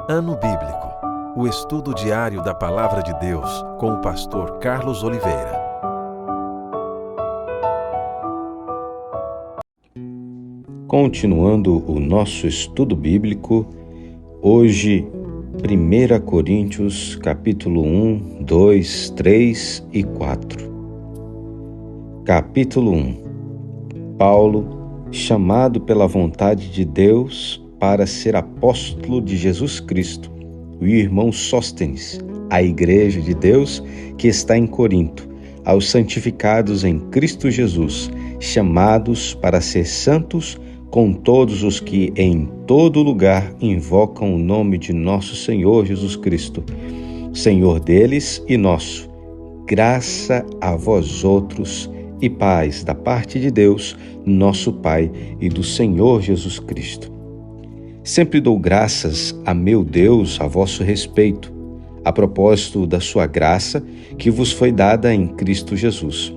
Ano Bíblico, o estudo diário da Palavra de Deus com o pastor Carlos Oliveira. Continuando o nosso estudo bíblico, hoje 1 Coríntios capítulo 1, 2, 3 e 4. Capítulo 1. Paulo, chamado pela vontade de Deus para ser apóstolo de Jesus Cristo, o irmão Sóstenes, à igreja de Deus que está em Corinto, aos santificados em Cristo Jesus, chamados para ser santos, com todos os que em todo lugar invocam o nome de nosso Senhor Jesus Cristo, Senhor deles e nosso. Graça a vós outros e paz da parte de Deus, nosso Pai, e do Senhor Jesus Cristo. Sempre dou graças a meu Deus a vosso respeito, a propósito da sua graça que vos foi dada em Cristo Jesus.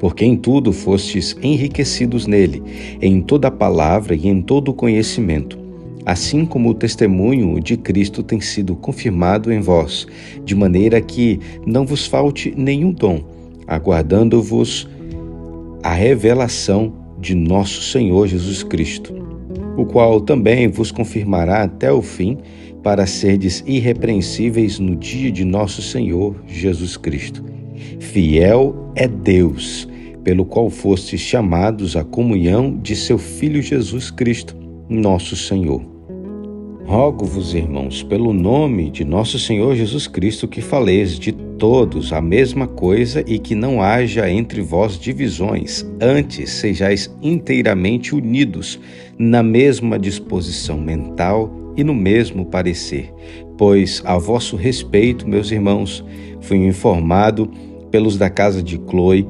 Porque em tudo fostes enriquecidos nele, em toda a palavra e em todo o conhecimento, assim como o testemunho de Cristo tem sido confirmado em vós, de maneira que não vos falte nenhum dom, aguardando-vos a revelação de nosso Senhor Jesus Cristo, o qual também vos confirmará até o fim, para serdes irrepreensíveis no dia de nosso Senhor Jesus Cristo. Fiel é Deus, pelo qual fostes chamados à comunhão de seu Filho Jesus Cristo, nosso Senhor. Rogo-vos, irmãos, pelo nome de nosso Senhor Jesus Cristo, que faleis de todos a mesma coisa e que não haja entre vós divisões, antes sejais inteiramente unidos na mesma disposição mental e no mesmo parecer. Pois, a vosso respeito, meus irmãos, fui informado pelos da casa de Cloe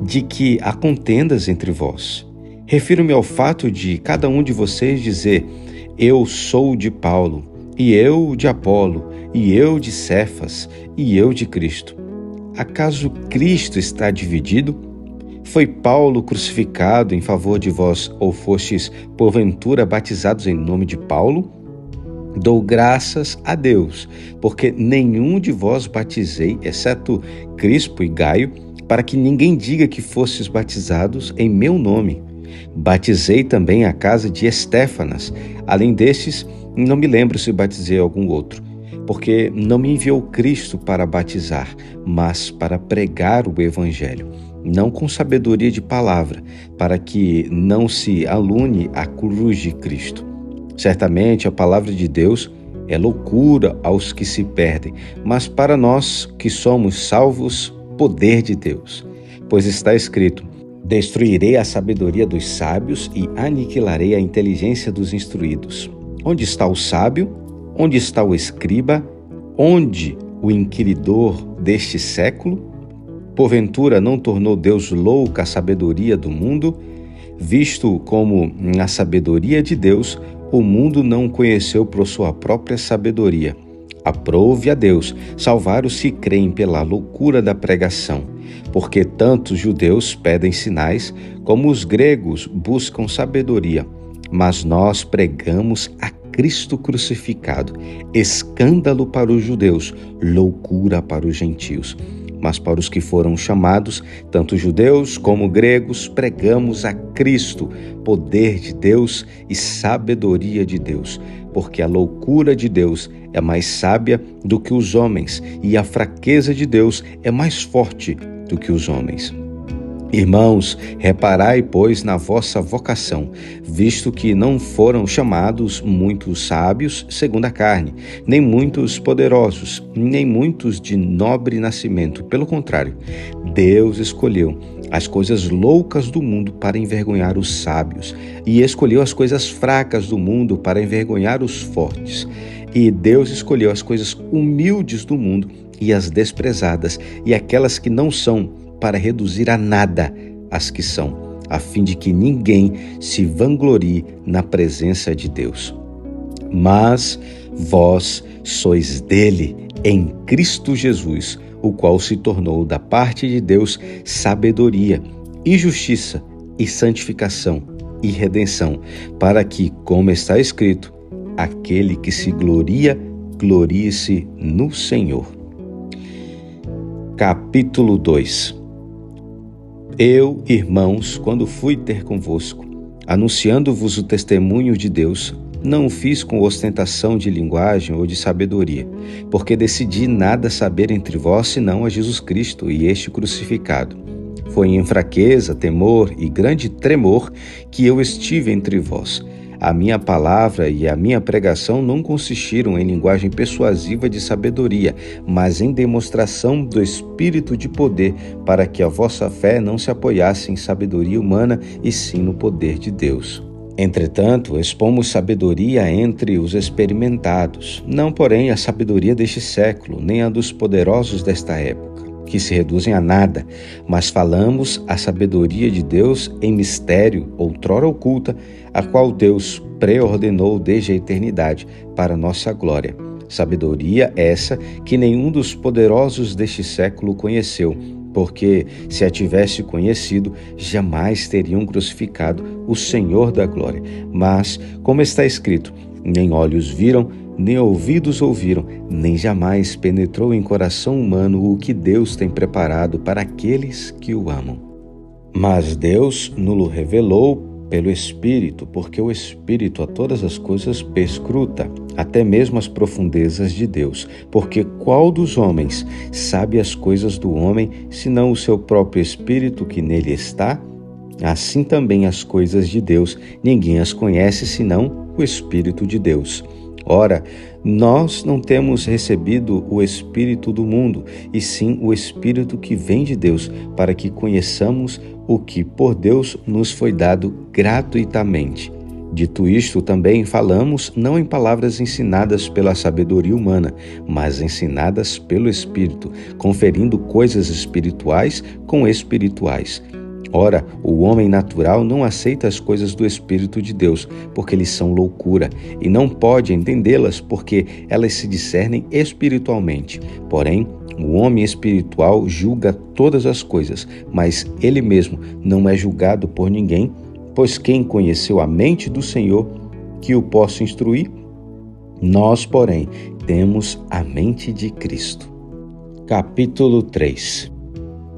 de que há contendas entre vós. Refiro-me ao fato de cada um de vocês dizer: eu sou de Paulo, e eu de Apolo, e eu de Cefas, e eu de Cristo. Acaso Cristo está dividido? Foi Paulo crucificado em favor de vós, ou fostes, porventura, batizados em nome de Paulo? Dou graças a Deus, porque nenhum de vós batizei, exceto Crispo e Gaio, para que ninguém diga que fostes batizados em meu nome. Batizei também a casa de Estéfanas. Além destes, não me lembro se batizei algum outro, porque não me enviou Cristo para batizar, mas para pregar o Evangelho, não com sabedoria de palavra, para que não se alune a cruz de Cristo. Certamente a palavra de Deus é loucura aos que se perdem, mas para nós que somos salvos, poder de Deus. Pois está escrito: destruirei a sabedoria dos sábios e aniquilarei a inteligência dos instruídos. Onde está o sábio? Onde está o escriba? Onde o inquiridor deste século? Porventura não tornou Deus louca a sabedoria do mundo? Visto como na sabedoria de Deus o mundo não o conheceu por sua própria sabedoria. Aprove a Deus salvar os que creem pela loucura da pregação, porque tanto os judeus pedem sinais, como os gregos buscam sabedoria. Mas nós pregamos a Cristo crucificado, escândalo para os judeus, loucura para os gentios. Mas para os que foram chamados, tanto judeus como gregos, pregamos a Cristo, poder de Deus e sabedoria de Deus, porque a loucura de Deus é mais sábia do que os homens, e a fraqueza de Deus é mais forte do que os homens. Irmãos, reparai, pois, na vossa vocação, visto que não foram chamados muitos sábios segundo a carne, nem muitos poderosos, nem muitos de nobre nascimento. Pelo contrário, Deus escolheu as coisas loucas do mundo para envergonhar os sábios, e escolheu as coisas fracas do mundo para envergonhar os fortes. E Deus escolheu as coisas humildes do mundo e as desprezadas, e aquelas que não são, para reduzir a nada as que são, a fim de que ninguém se vanglorie na presença de Deus. Mas vós sois dele, em Cristo Jesus, o qual se tornou da parte de Deus sabedoria e justiça e santificação e redenção, para que, como está escrito, aquele que se gloria, glorie-se no Senhor. Capítulo 2. Eu, irmãos, quando fui ter convosco, anunciando-vos o testemunho de Deus, não o fiz com ostentação de linguagem ou de sabedoria, porque decidi nada saber entre vós senão a Jesus Cristo e este crucificado. Foi em fraqueza, temor e grande tremor que eu estive entre vós. A minha palavra e a minha pregação não consistiram em linguagem persuasiva de sabedoria, mas em demonstração do Espírito de poder, para que a vossa fé não se apoiasse em sabedoria humana, e sim no poder de Deus. Entretanto, expomos sabedoria entre os experimentados, não, porém, a sabedoria deste século, nem a dos poderosos desta época, que se reduzem a nada, mas falamos a sabedoria de Deus em mistério, outrora oculta, a qual Deus preordenou desde a eternidade para nossa glória. Sabedoria essa que nenhum dos poderosos deste século conheceu, porque se a tivesse conhecido, jamais teriam crucificado o Senhor da glória. Mas, como está escrito, nem olhos viram, nem ouvidos ouviram, nem jamais penetrou em coração humano o que Deus tem preparado para aqueles que o amam. Mas Deus nos revelou pelo Espírito, porque o Espírito a todas as coisas perscruta, até mesmo as profundezas de Deus. Porque qual dos homens sabe as coisas do homem, senão o seu próprio Espírito que nele está? Assim também as coisas de Deus, ninguém as conhece senão o Espírito de Deus. Ora, nós não temos recebido o Espírito do mundo, e sim o Espírito que vem de Deus, para que conheçamos o que por Deus nos foi dado gratuitamente. Dito isto, também falamos não em palavras ensinadas pela sabedoria humana, mas ensinadas pelo Espírito, conferindo coisas espirituais com espirituais. Ora, o homem natural não aceita as coisas do Espírito de Deus, porque eles são loucura, e não pode entendê-las, porque elas se discernem espiritualmente. Porém, o homem espiritual julga todas as coisas, mas ele mesmo não é julgado por ninguém, pois quem conheceu a mente do Senhor, que o possa instruir? Nós, porém, temos a mente de Cristo. Capítulo 3.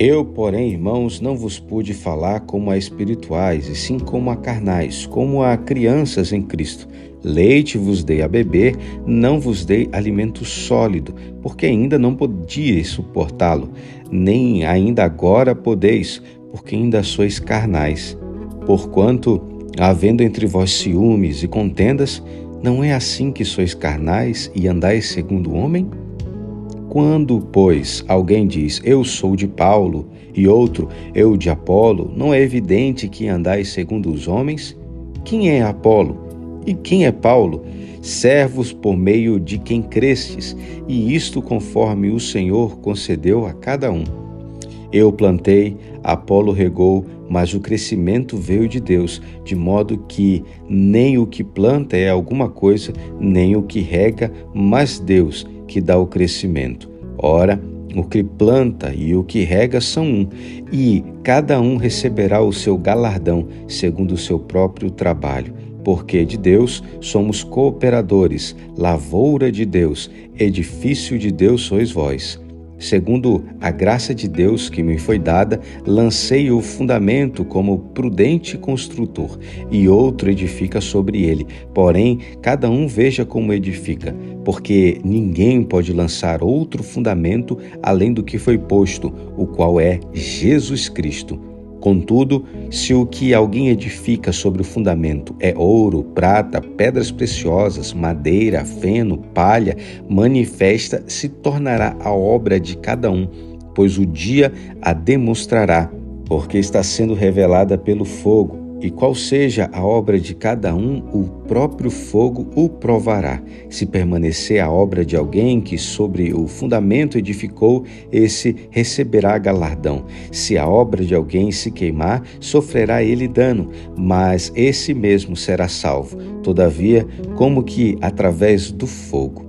Eu, porém, irmãos, não vos pude falar como a espirituais, e sim como a carnais, como a crianças em Cristo. Leite vos dei a beber, não vos dei alimento sólido, porque ainda não podíeis suportá-lo, nem ainda agora podeis, porque ainda sois carnais. Porquanto, havendo entre vós ciúmes e contendas, não é assim que sois carnais e andais segundo o homem? Quando, pois, alguém diz, eu sou de Paulo, e outro, eu de Apolo, não é evidente que andais segundo os homens? Quem é Apolo? E quem é Paulo? Servos por meio de quem crestes, e isto conforme o Senhor concedeu a cada um. Eu plantei, Apolo regou, mas o crescimento veio de Deus, de modo que nem o que planta é alguma coisa, nem o que rega, mas Deus que dá o crescimento. Ora, o que planta e o que rega são um, e cada um receberá o seu galardão segundo o seu próprio trabalho. Porque de Deus somos cooperadores, lavoura de Deus, edifício de Deus sois vós. Segundo a graça de Deus que me foi dada, lancei o fundamento como prudente construtor, e outro edifica sobre ele. Porém, cada um veja como edifica, porque ninguém pode lançar outro fundamento além do que foi posto, o qual é Jesus Cristo. Contudo, se o que alguém edifica sobre o fundamento é ouro, prata, pedras preciosas, madeira, feno, palha, manifesta se tornará a obra de cada um, pois o dia a demonstrará, porque está sendo revelada pelo fogo. E qual seja a obra de cada um, o próprio fogo o provará. Se permanecer a obra de alguém que sobre o fundamento edificou, esse receberá galardão. Se a obra de alguém se queimar, sofrerá ele dano, mas esse mesmo será salvo, todavia, como que através do fogo.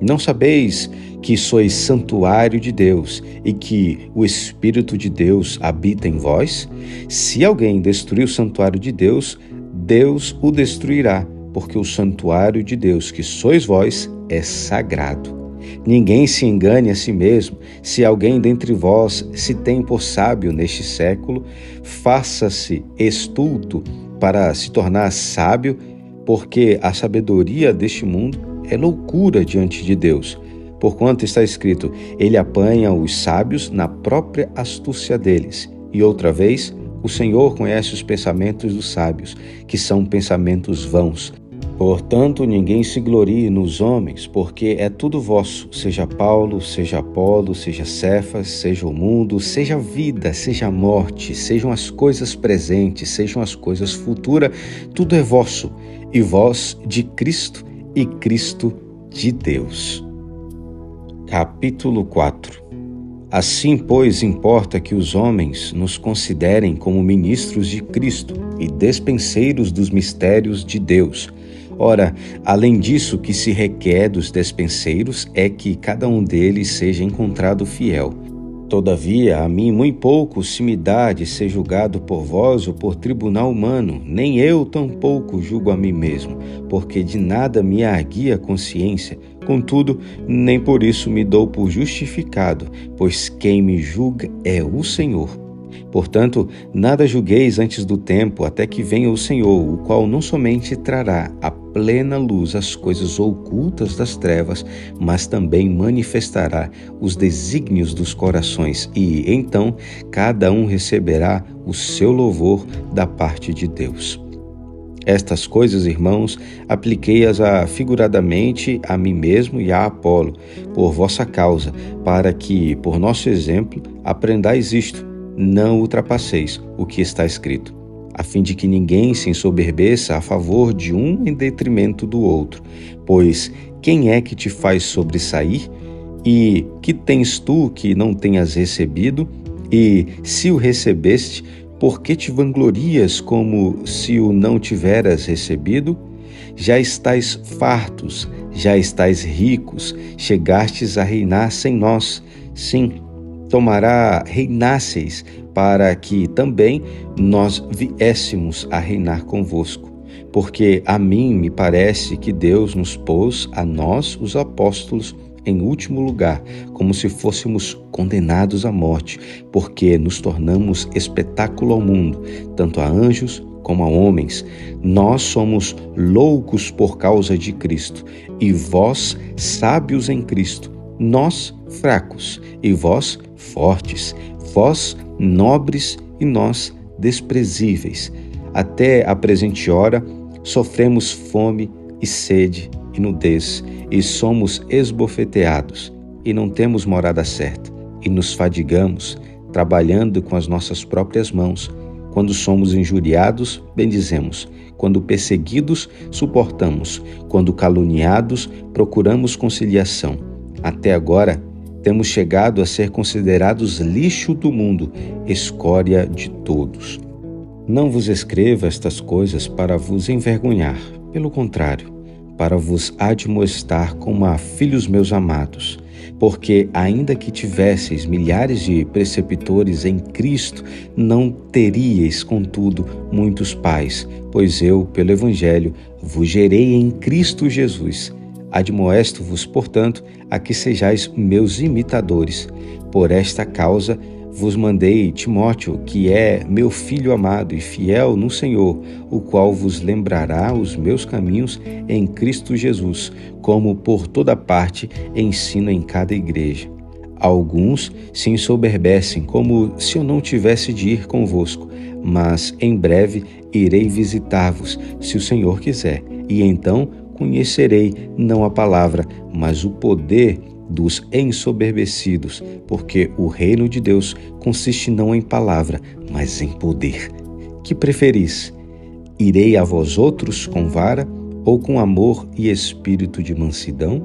Não sabeis que sois santuário de Deus e que o Espírito de Deus habita em vós? Se alguém destruir o santuário de Deus, Deus o destruirá, porque o santuário de Deus, que sois vós, é sagrado. Ninguém se engane a si mesmo. Se alguém dentre vós se tem por sábio neste século, faça-se estulto para se tornar sábio, porque a sabedoria deste mundo é loucura diante de Deus. Porquanto está escrito, ele apanha os sábios na própria astúcia deles. E outra vez, o Senhor conhece os pensamentos dos sábios, que são pensamentos vãos. Portanto, ninguém se glorie nos homens, porque é tudo vosso, seja Paulo, seja Apolo, seja Cefas, seja o mundo, seja a vida, seja a morte, sejam as coisas presentes, sejam as coisas futuras, tudo é vosso, e vós de Cristo, e Cristo de Deus. Capítulo 4. Assim, pois, importa que os homens nos considerem como ministros de Cristo e despenseiros dos mistérios de Deus. Ora, além disso, o que se requer dos despenseiros é que cada um deles seja encontrado fiel. Todavia, a mim muito pouco se me dá de ser julgado por vós ou por tribunal humano, nem eu tampouco julgo a mim mesmo, porque de nada me arguia a consciência. Contudo, nem por isso me dou por justificado, pois quem me julga é o Senhor. Portanto, nada julgueis antes do tempo, até que venha o Senhor, o qual não somente trará à plena luz as coisas ocultas das trevas, mas também manifestará os desígnios dos corações, e então cada um receberá o seu louvor da parte de Deus. Estas coisas, irmãos, apliquei-as figuradamente a mim mesmo e a Apolo, por vossa causa, para que, por nosso exemplo, aprendais isto. Não ultrapasseis o que está escrito, a fim de que ninguém se ensoberbeça a favor de um em detrimento do outro. Pois quem é que te faz sobressair? E que tens tu que não tenhas recebido? E se o recebeste, por que te vanglorias como se o não tiveras recebido? Já estais fartos, já estais ricos, chegastes a reinar sem nós. Sim, tomará reinasseis, para que também nós viéssemos a reinar convosco. Porque a mim me parece que Deus nos pôs a nós, os apóstolos, em último lugar, como se fôssemos condenados à morte, porque nos tornamos espetáculo ao mundo, tanto a anjos como a homens. Nós somos loucos por causa de Cristo, e vós sábios em Cristo. Nós fracos, e vós fortes, vós nobres e nós desprezíveis. Até a presente hora sofremos fome e sede e nudez, e somos esbofeteados, e não temos morada certa, e nos fadigamos, trabalhando com as nossas próprias mãos. Quando somos injuriados, bendizemos. Quando perseguidos, suportamos. Quando caluniados, procuramos conciliação. Até agora, temos chegado a ser considerados lixo do mundo, escória de todos. Não vos escrevo estas coisas para vos envergonhar, pelo contrário, para vos admoestar como a filhos meus amados. Porque, ainda que tivesseis milhares de preceptores em Cristo, não teríeis, contudo, muitos pais, pois eu, pelo Evangelho, vos gerei em Cristo Jesus. Admoesto-vos, portanto, a que sejais meus imitadores. Por esta causa vos mandei Timóteo, que é meu filho amado e fiel no Senhor, o qual vos lembrará os meus caminhos em Cristo Jesus, como por toda parte ensino em cada igreja. Alguns se ensoberbecem, como se eu não tivesse de ir convosco, mas em breve irei visitar-vos, se o Senhor quiser, e então conhecerei não a palavra, mas o poder dos ensoberbecidos, porque o reino de Deus consiste não em palavra, mas em poder. Que preferis? Irei a vós outros com vara ou com amor e espírito de mansidão?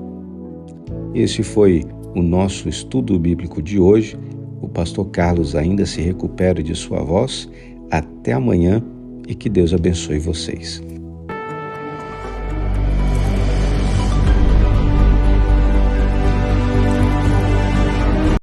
Esse foi o nosso estudo bíblico de hoje. O pastor Carlos ainda se recupera de sua voz. Até amanhã e que Deus abençoe vocês.